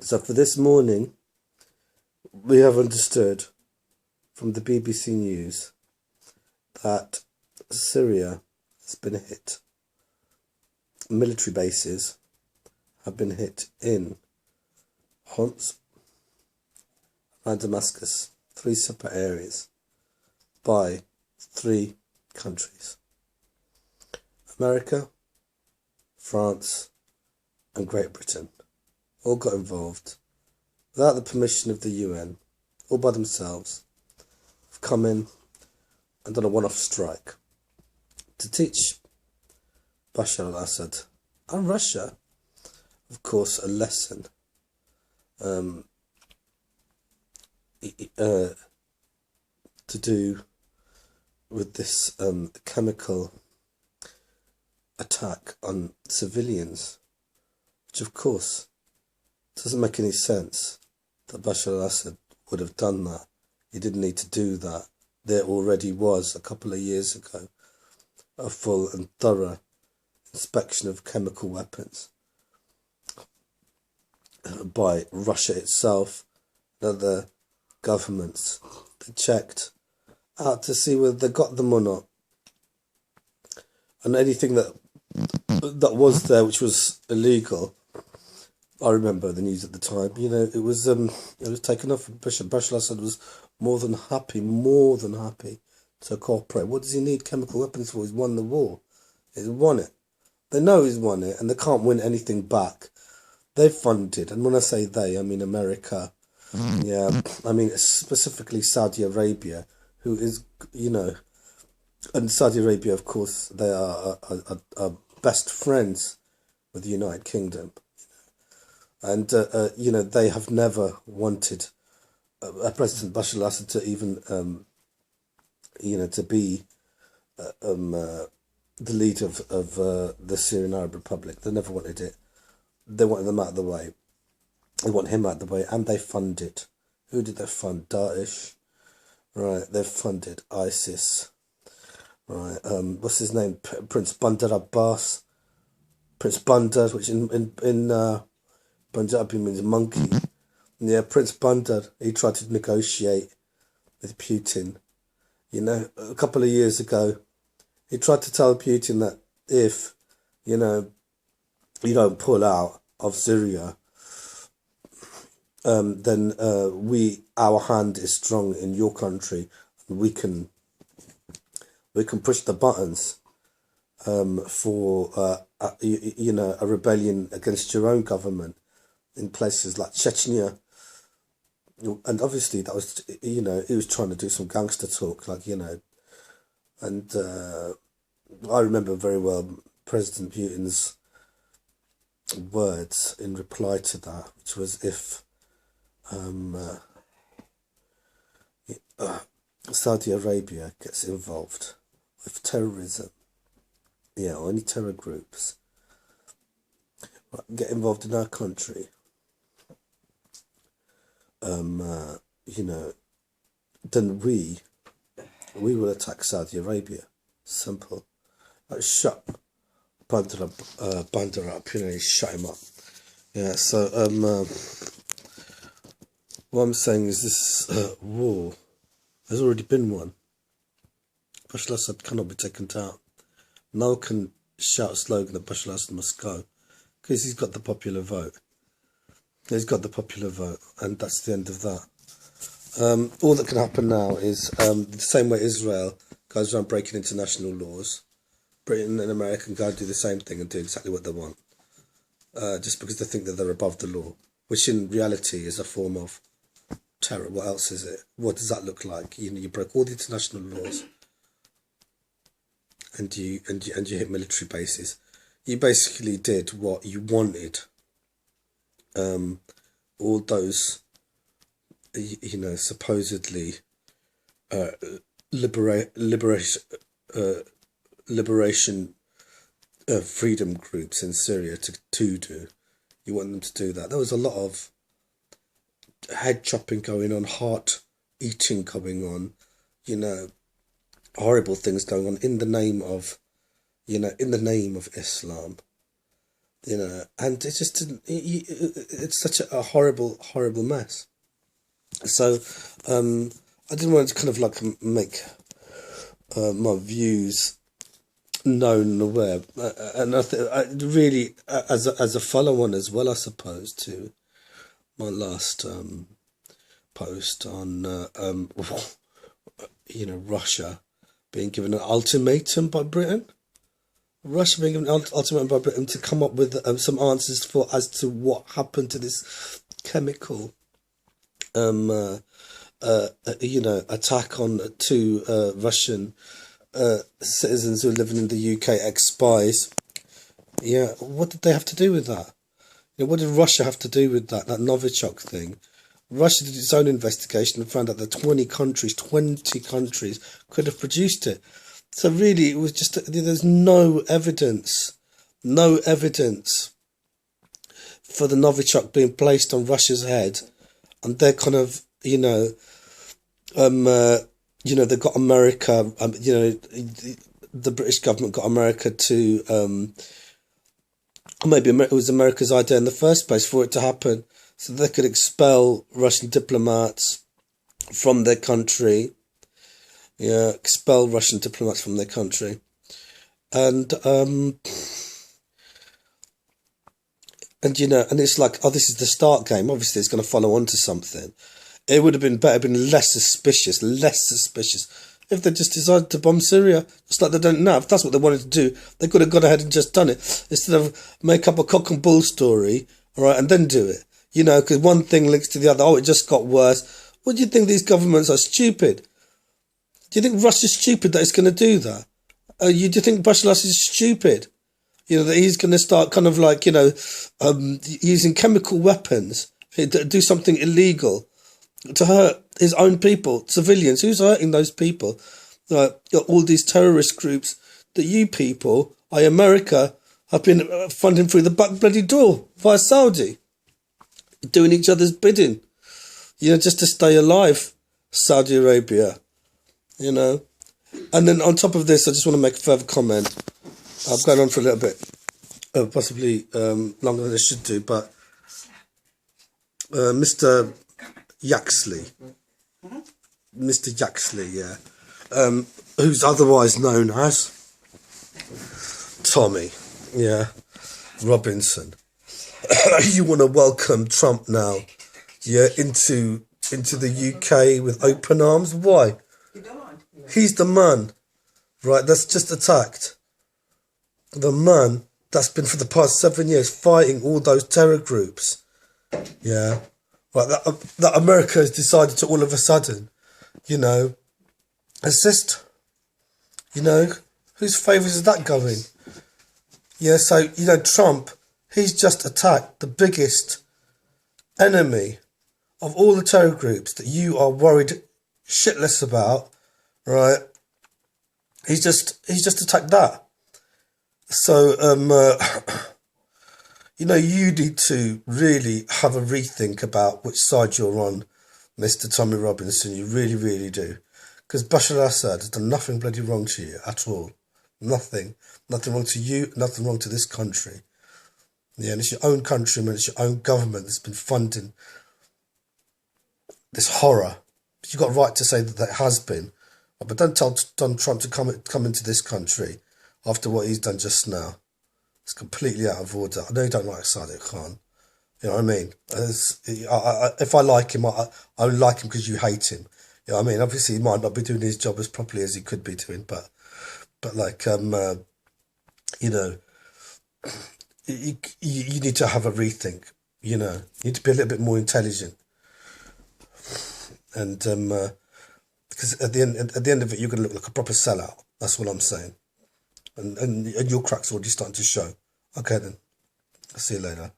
So for this morning, we have understood from the BBC News that Syria has been hit. Military bases have been hit in Homs and Damascus, 3 separate areas, by 3 countries: America, France, and Great Britain. All got involved without the permission of the UN, all by themselves, have come in and done a one-off strike to teach Bashar Al Assad and Russia, of course, a lesson to do with this chemical attack on civilians, which of course doesn't make any sense that Bashar Al Assad would have done that. He didn't need to do that. There already was, a couple of years ago, a full and thorough inspection of chemical weapons by Russia itself and other governments. They checked out to see whether they got them or not. And anything that was there which was illegal, I remember the news at the time, it was taken off. Bashar Assad was more than happy to cooperate. What does he need chemical weapons for? He's won the war. He's won it. They know he's won it, and they can't win anything back. They funded, and when I say they, I mean America. Yeah, I mean specifically Saudi Arabia, who is, and Saudi Arabia, of course, they are best friends with the United Kingdom. And, they have never wanted President Bashar al-Assad to even, to be the leader of the Syrian Arab Republic. They never wanted it. They wanted them out of the way. They want him out of the way, and they fund it. Who did they fund? Daesh. Right, they've funded ISIS. Right, what's his name? Prince Bandar Abbas. Prince Bandar, which in Punjabi means monkey. Yeah, Prince Bandar, he tried to negotiate with Putin. A couple of years ago, he tried to tell Putin that if, you don't pull out of Syria, then our hand is strong in your country, and we can push the buttons for a rebellion against your own government in places like Chechnya. And obviously that was, he was trying to do some gangster talk, and I remember very well President Putin's words in reply to that, which was, if Saudi Arabia gets involved with terrorism, or any terror groups get involved in our country, then we will attack Saudi Arabia. Simple. Shut Bandar up, shut him up. Yeah, so what I'm saying is this war has already been won. Bashar al-Assad cannot be taken down. No one can shout a slogan that Bashar al-Assad must go, because he's got the popular vote. He's got the popular vote, and that's the end of that. All that can happen now is the same way Israel goes around breaking international laws, Britain and America can go and do the same thing and do exactly what they want, just because they think that they're above the law, which in reality is a form of terror. What else is it? What does that look like? You break all the international laws, and you hit military bases. You basically did what you wanted. All those, supposedly liberation freedom groups in Syria to do. You want them to do that. There was a lot of head chopping going on, heart eating going on, horrible things going on in the name of, Islam. you know, and it just didn't. It's such a horrible, horrible mess. So, I didn't want to kind of like make my views known and aware, and I really, as a follow-on as well, I suppose, to my last post on you know, Russia being given an ultimatum by Britain. Russia being given an ultimatum by Britain to come up with some answers as to what happened to this chemical you know, attack on two Russian citizens who are living in the UK, ex-spies. Yeah, what did they have to do with that? You know, what did Russia have to do with that Novichok thing? Russia did its own investigation and found out that 20 countries could have produced it. So really, it was just, there's no evidence for the Novichok being placed on Russia's head. And they're kind of, you know, they've got America, you know, the British government got America to, maybe it was America's idea in the first place for it to happen, so they could expel Russian diplomats from their country. Yeah, expel Russian diplomats from their country. And you know, and it's like, oh, this is the start game. Obviously, it's going to follow on to something. It would have been better, been less suspicious if they just decided to bomb Syria, just like they don't now. If that's what they wanted to do, they could have gone ahead and just done it, instead of make up a cock and bull story, all right, and then do it. You know, because one thing links to the other. Oh, it just got worse. What do you think, these governments are stupid? Do you think Russia's stupid that it's going to do that? Do you think Bashar Al Assad is stupid? You know, that he's going to start kind of like, you know, using chemical weapons, do something illegal to hurt his own people, civilians. Who's hurting those people? All these terrorist groups that you people, America, have been funding through the back bloody door via Saudi, doing each other's bidding, you know, just to stay alive, Saudi Arabia, you know. And then on top of this, I just want to make a further comment. I've gone on for a little bit, possibly longer than I should do, but Mr. Yaxley, yeah, who's otherwise known as Tommy, yeah, Robinson. You want to welcome Trump now, yeah, into the UK with open arms? Why? He's the man, right, that's just attacked. The man that's been for the past 7 years fighting all those terror groups. Yeah. Right, that America has decided to all of a sudden, you know, assist. You know, whose favours is that going? Yeah, so, you know, Trump, he's just attacked the biggest enemy of all the terror groups that you are worried shitless about, right? He's just attacked that. So, you know, you need to really have a rethink about which side you're on, Mr. Tommy Robinson. You really, really do. Because Bashar Al Assad has done nothing bloody wrong to you at all. Nothing. Nothing wrong to you, nothing wrong to this country. Yeah, and it's your own countrymen, it's your own government that's been funding this horror. You've got a right to say that has been. But don't tell Donald Trump to come into this country after what he's done just now. It's completely out of order. I know you don't like Sadiq Khan. You know what I mean? If I like him, I only like him because you hate him. You know what I mean? Obviously, he might not be doing his job as properly as he could be doing, but like, you know, you need to have a rethink. You know, you need to be a little bit more intelligent, and because at the end of it, you're going to look like a proper sellout. That's what I'm saying. And your crack's already starting to show. Okay then. I'll see you later.